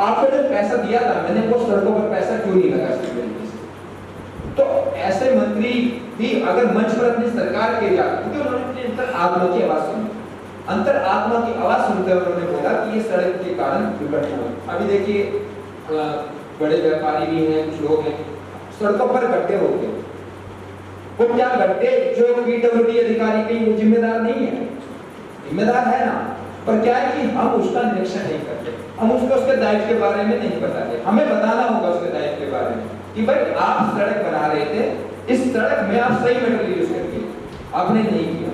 आपको जो पैसा दिया था मैंने, वो सड़कों पर पैसा क्यों नहीं लगा स्टूडेंट से? तो ऐसे मंत्री भी अगर मंच पर अपनी सरकार के जाते, क्योंकि उन्होंने अपने अंतर आत्मा की आवाज सुनी, अंतर आत्मा की आवाज सुनते हुए उन्होंने बोला कि ये सड़क के कारण दुर्घटना हुई। अभी देखिए बड़े व्यापारी भी हैं, कुछ लोग हैं, सड़कों पर गड्ढे होते हैं, वो क्या गड्ढे जो पीडब्ल्यूडी अधिकारी के वो जिम्मेदार नहीं है, जिम्मेदार है ना, पर क्या है कि हम उसका निरीक्षण नहीं करते, हम उसको उसके दायित्व के बारे में नहीं बताते। हमें बताना होगा उसके दायित्व के बारे में कि भाई आप सड़क बना रहे थे, इस सड़क में आप सही मटेरियल यूज करके, आपने नहीं किया,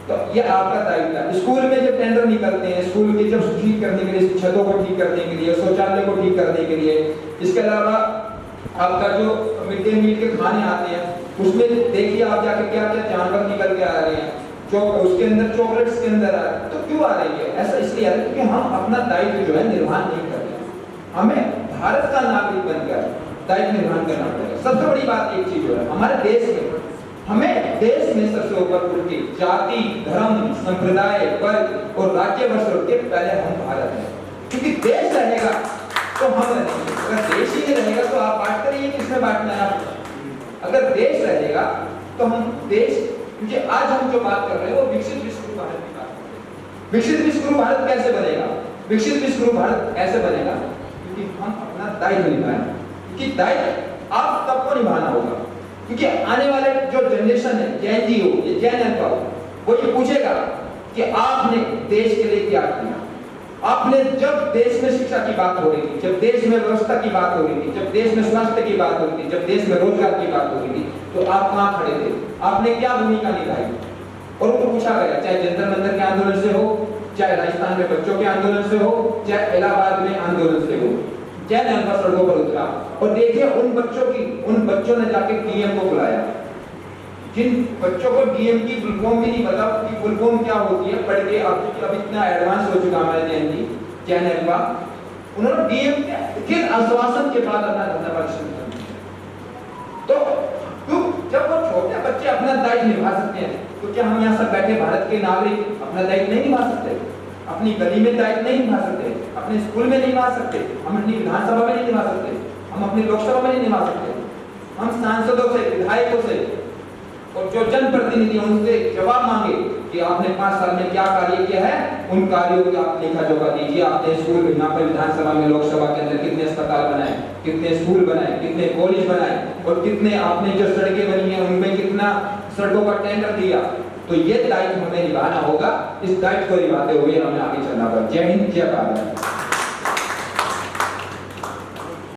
तो ये आपका दायित्व है। स्कूल में जब टेंडर निकलते हैं, स्कूल के जब ठीक करने के लिए, छतों को ठीक करने के लिए, शौचालय को ठीक करने के लिए, इसके अलावा आपका जो मिड डे मील के खाने आते हैं, उसमें देखिए आप जाके क्या क्या जानवर निकल के आ रहे हैं, जो उसके अंदर चॉकलेट्स के अंदर आ रहे हैं, तो क्यों आ रही है? ऐसा इसलिए आ रहा है क्योंकि हम अपना दायित्व जो है निर्वहन नहीं कर रहे। हमें भारत का नागरिक बनकर दायित्व निर्वहन करना पड़ेगा। सबसे बड़ी बात एक चीज जो है, हमारे देश में, हमें देश में सबसे ऊपर उठ के जाति, धर्म, संप्रदाय, वर्ग और राज्य वर्ष उठ के पहले हम भारत हैं, क्योंकि देश रहेगा तो हम रहेंगे। अगर देश ही नहीं रहेगा तो आप बांट करिए, किसमें बांटना है आपको? अगर देश रहेगा तो हम देश, क्योंकि आज हम जो बात कर रहे हैं वो विकसित विश्व भारत की बात कर रहे हैं। विकसित विश्व भारत कैसे बनेगा? विकसित विश्व भारत ऐसे बनेगा क्योंकि हम अपना दायित्व निभाएं, क्योंकि दायित्व आप सबको निभाना होगा, क्योंकि आने वाले जो जनरेशन है, जेन जी हो, ये जेन अल्फा हो, वो ये पूछेगा कि आपने देश के लिए क्या किया। आपने जब देश में शिक्षा की बात हो रही थी, जब देश में व्यवस्था की बात हो रही थी, जब देश में स्वास्थ्य की बात हो रही थी, जब देश में रोजगार की बात हो रही थी, तो आप कहां खड़े थे? आपने क्या भूमिका निभाई? और उनको पूछा गया, चाहे जंतर मंतर के आंदोलन से हो, चाहे राजस्थान में बच्चों के आंदोलन से हो, चाहे इलाहाबाद में आंदोलन से हो, जैन अल्फा सड़कों पर उतरा और देखिए उन बच्चों ने जाके डीएम को बुलाया, जिन बच्चों को डीएम की फुल फॉर्म भी नहीं पता कि फुल फॉर्म क्या होती है, पढ़ के अब इतना एडवांस हो चुका हमारे जैन अल्फा, उन्होंने डीएम के आश्वासन के बाद अपना धंधा शुरू कर दिया। तो क्यों? जब वो छोटे बच्चे अपना दायित्व निभा सकते हैं, तो क्या हम यहाँ सब बैठे भारत के नागरिक अपना दायित्व नहीं निभा सकते? अपनी गली में दायित्व नहीं निभा सकते? अपने स्कूल में नहीं निभा सकते? हम अपनी विधानसभा में नहीं निभा सकते? हम अपनी लोकसभा में नहीं निभा सकते? हम सांसदों से, विधायकों से और जो जनप्रतिनिधि उनसे जवाब मांगे कि आपने 5 साल में क्या कार्य किया है, उन कार्यों की आप लेखा जोखा दीजिए। आपने स्कूल यहाँ पर विधानसभा में, लोकसभा के अंदर कितने अस्पताल बनाए, कितने स्कूल बनाए, कितने कॉलेज बनाए, और कितने आपने जो सड़कें बनी है उनमें कितना सड़कों का टेंडर दिया। तो ये दायित्व हमें निभाना होगा। इस दायित्व को निभाते हुए हमें आगे चलना होगा। जय हिंद, जय भारत।